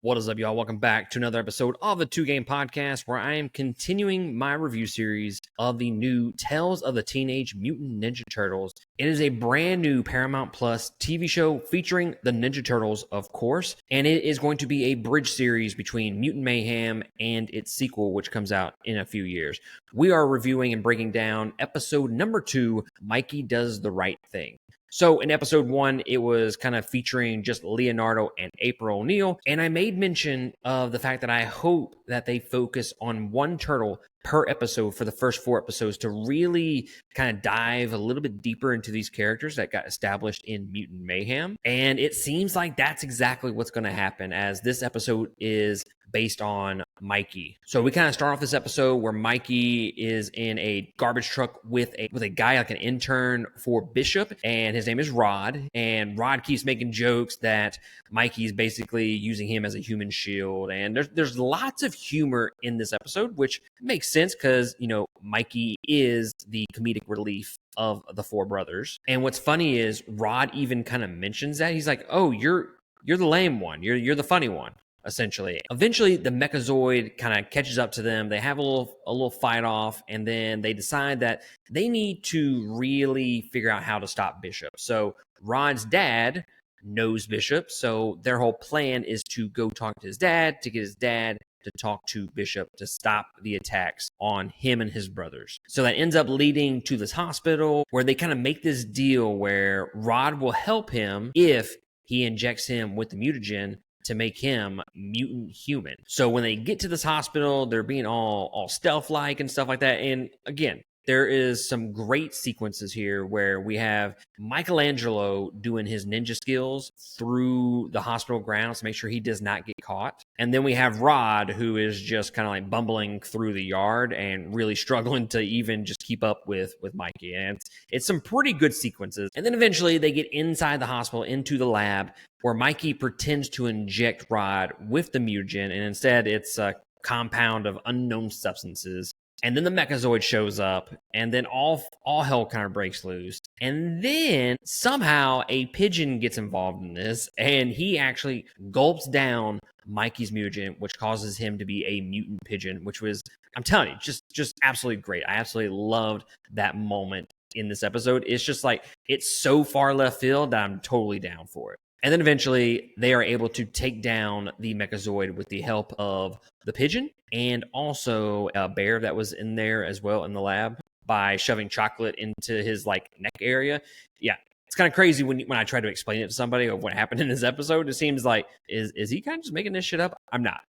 What is up, y'all? Welcome back to another episode of the Two Game Podcast, where I am continuing my review series of the new Tales of the Teenage Mutant Ninja Turtles. It is a brand new Paramount Plus TV show featuring the Ninja Turtles, of course, and it is going to be a bridge series between Mutant Mayhem and its sequel, which comes out in a few years. We are reviewing and breaking down episode number 2, Mikey Does the Right Thing. So in episode 1, it was kind of featuring just Leonardo and April O'Neil, and I made mention of the fact that I hope that they focus on one turtle per episode for the first 4 episodes to really kind of dive a little bit deeper into these characters that got established in Mutant Mayhem. And it seems like that's exactly what's going to happen, as this episode is based on Mikey. So we kind of start off this episode where Mikey is in a garbage truck with a guy, like an intern for Bishop, and his name is Rod. And Rod keeps making jokes that Mikey's basically using him as a human shield. And there's lots of humor in this episode, which makes sense because, you know, Mikey is the comedic relief of the 4 brothers. And what's funny is Rod even kind of mentions that. He's like, "Oh, you're the lame one. You're the funny one." Essentially. Eventually, the Mechazoid kind of catches up to them. They have a little fight off, and then they decide that they need to really figure out how to stop Bishop. So Rod's dad knows Bishop, so their whole plan is to go talk to his dad, to get his dad to talk to Bishop to stop the attacks on him and his brothers. So that ends up leading to this hospital where they kind of make this deal where Rod will help him if he injects him with the mutagen to make him mutant human. So when they get to this hospital, they're being all stealth-like and stuff like that. And again, there is some great sequences here where we have Michelangelo doing his ninja skills through the hospital grounds to make sure he does not get caught. And then we have Rod, who is just kind of like bumbling through the yard and really struggling to even just keep up with Mikey. And it's some pretty good sequences. And then eventually they get inside the hospital, into the lab, where Mikey pretends to inject Rod with the mutagen, and instead it's a compound of unknown substances. And then the Mechazoid shows up, and then all hell kind of breaks loose. And then somehow a pigeon gets involved in this, and he actually gulps down Mikey's mutagen, which causes him to be a mutant pigeon, which was, I'm telling you, just absolutely great. I absolutely loved that moment in this episode. It's just like, it's so far left field that I'm totally down for it. And then eventually they are able to take down the Mechazoid with the help of the pigeon and also a bear that was in there as well in the lab by shoving chocolate into his like neck area. Yeah, it's kind of crazy when I try to explain it to somebody of what happened in this episode. It seems like, is he kind of just making this shit up? I'm not.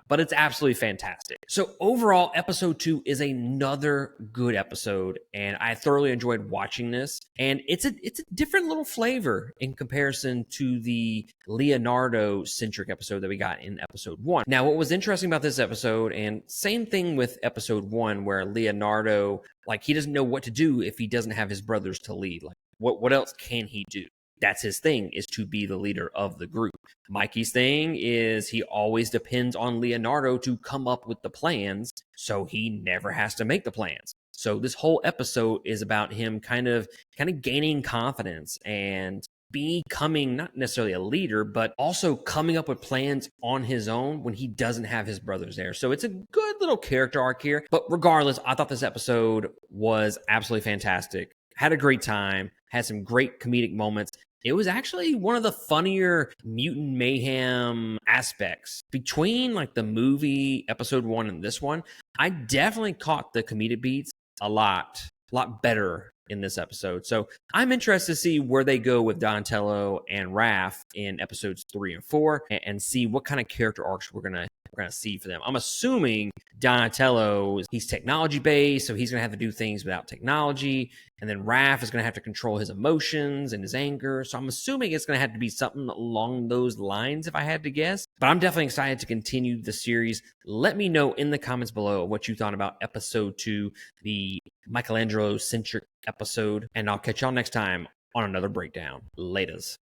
But it's absolutely fantastic. So overall, episode 2 is another good episode, and I thoroughly enjoyed watching this. And it's a different little flavor in comparison to the Leonardo-centric episode that we got in episode 1. Now, what was interesting about this episode, and same thing with episode 1, where Leonardo, like, he doesn't know what to do if he doesn't have his brothers to lead. Like, what else can he do? That's his thing, is to be the leader of the group. Mikey's thing is he always depends on Leonardo to come up with the plans, so he never has to make the plans. So this whole episode is about him kind of gaining confidence and becoming not necessarily a leader, but also coming up with plans on his own when he doesn't have his brothers there. So it's a good little character arc here. But regardless, I thought this episode was absolutely fantastic. Had a great time, had some great comedic moments. It was actually one of the funnier Mutant Mayhem aspects. Between like the movie episode 1 and this one, I definitely caught the comedic beats a lot better in this episode. So I'm interested to see where they go with Donatello and Raph in episodes 3 and 4 and see what kind of character arcs we're gonna see for them. I'm assuming Donatello, he's technology based, so he's gonna have to do things without technology, and then Raph is gonna have to control his emotions and his anger. So I'm assuming it's gonna have to be something along those lines if I had to guess. But I'm definitely excited to continue the series. Let me know in the comments below what you thought about episode 2, the Michelangelo-centric episode, and I'll catch y'all next time on another breakdown. Laters.